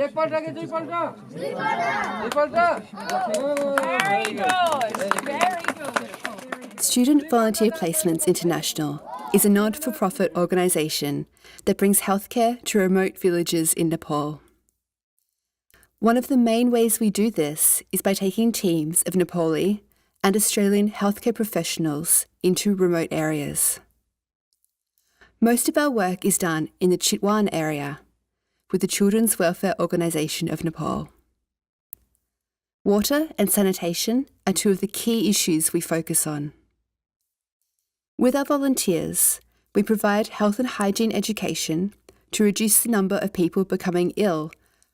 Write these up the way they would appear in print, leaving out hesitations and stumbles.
एकपल्टको दुईपल्ट दुईपल्ट Very good. Very good. Student Volunteer Placements International is a not-for-profit organisation that brings healthcare to remote villages in Nepal. One of the main ways we do this is by taking teams of Nepali and Australian healthcare professionals into remote areas. Most of our work is done in the Chitwan area with the Children's Welfare Organisation of Nepal. Water and sanitation are two of the key issues we focus on. With our volunteers, we provide health and hygiene education to reduce the number of people becoming ill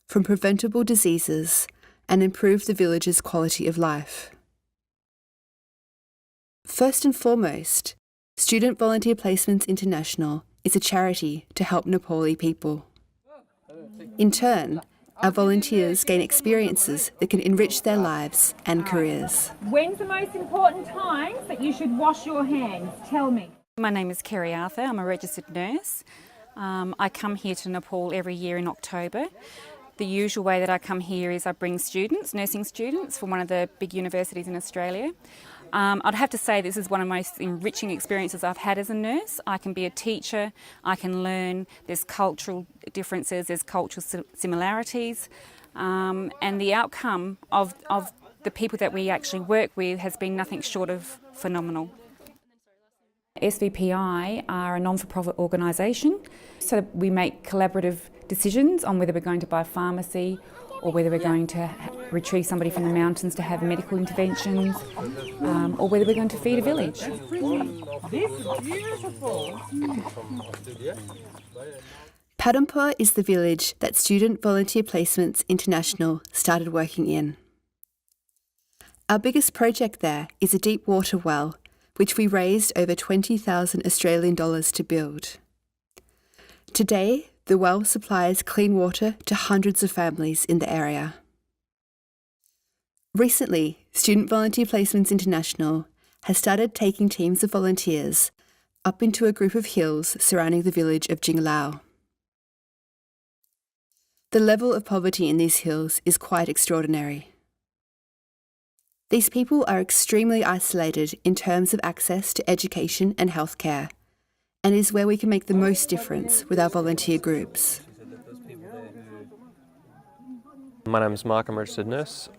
from preventable diseases and improve the village's quality of life. First and foremost, Student Volunteer Placements International is a charity to help Nepali people. In turn, our volunteers gain experiences that can enrich their lives and careers. When's the most important times that you should wash your hands? Tell me. My name is Kerry Arthur. I'm a registered nurse. I come here to Nepal every year in October. The usual way that I come here is I bring students, nursing students from one of the big universities in Australia. I'd have to say this is one of the most enriching experiences I've had as a nurse. I can be a teacher, I can learn, there's cultural differences, there's cultural similarities, and the outcome of the people that we actually work with has been nothing short of phenomenal. SVPI are a non-for-profit organisation, so we make collaborative decisions on whether we're going to buy a pharmacy or whether we're going to retrieve somebody from the mountains to have medical interventions, or whether we're going to feed a village. This is beautiful. Padampa is the village that Student Volunteer Placements International started working in. Our biggest project there is a deep water well, which we raised over 20,000 Australian dollars to build. Today, the well supplies clean water to hundreds of families in the area. Recently, Student Volunteer Placements International has started taking teams of volunteers up into a group of hills surrounding the village of Jinglao. The level of poverty in these hills is quite extraordinary. These people are extremely isolated in terms of access to education and healthcare, and is where we can make the most difference with our volunteer groups. My name is Mark, I'm a registered nurse.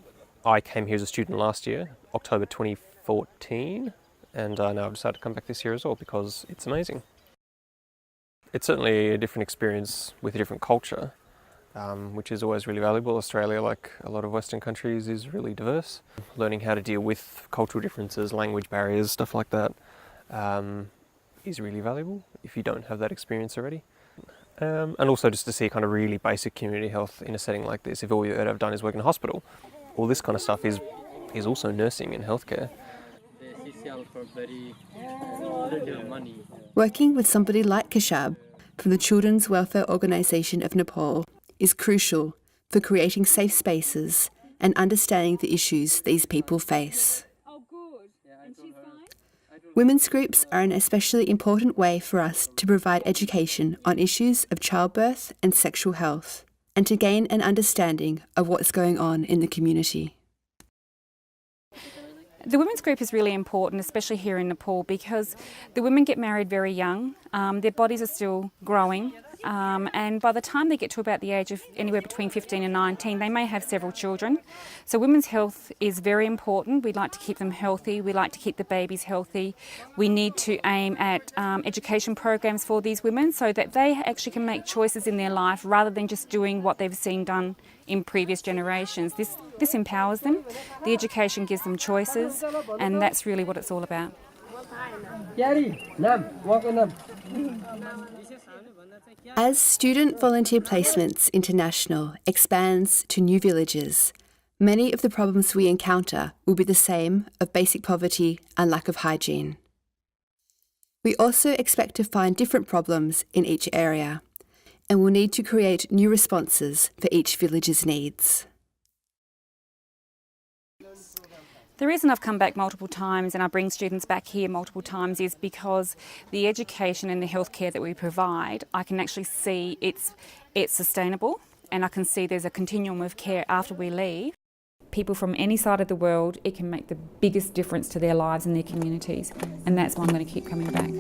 I came here as a student last year, October 2014, and now I've decided to come back this year as well because it's amazing. It's certainly a different experience with a different culture, which is always really valuable. Australia, like a lot of Western countries, is really diverse. Learning how to deal with cultural differences, language barriers, stuff like that, is really valuable if you don't have that experience already. And also just to see kind of really basic community health in a setting like this. If all you've ever done is work in a hospital, all this kind of stuff is also nursing and healthcare. Working with somebody like Kashab from the Children's Welfare Organisation of Nepal is crucial for creating safe spaces and understanding the issues these people face. Women's groups are an especially important way for us to provide education on issues of childbirth and sexual health, and to gain an understanding of what's going on in the community. The women's group is really important, especially here in Nepal, because the women get married very young, their bodies are still growing, and by the time they get to about the age of anywhere between 15 and 19, they may have several children. So women's health is very important. We like to keep them healthy. We like to keep the babies healthy. We need to aim at education programs for these women so that they actually can make choices in their life rather than just doing what they've seen done in previous generations. This empowers them. The education gives them choices, and that's really what it's all about. As Student Volunteer Placements International expands to new villages, many of the problems we encounter will be the same of basic poverty and lack of hygiene. We also expect to find different problems in each area, and will need to create new responses for each village's needs. The reason I've come back multiple times and I bring students back here multiple times is because the education and the healthcare that we provide, I can actually see it's sustainable and I can see there's a continuum of care after we leave. People from any side of the world, it can make the biggest difference to their lives and their communities, and that's why I'm going to keep coming back.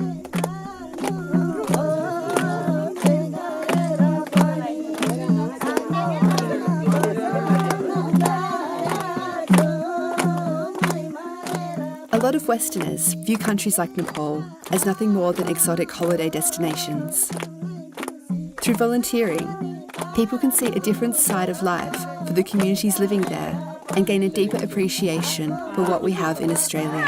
A lot of Westerners view countries like Nepal as nothing more than exotic holiday destinations. Through volunteering, people can see a different side of life for the communities living there and gain a deeper appreciation for what we have in Australia.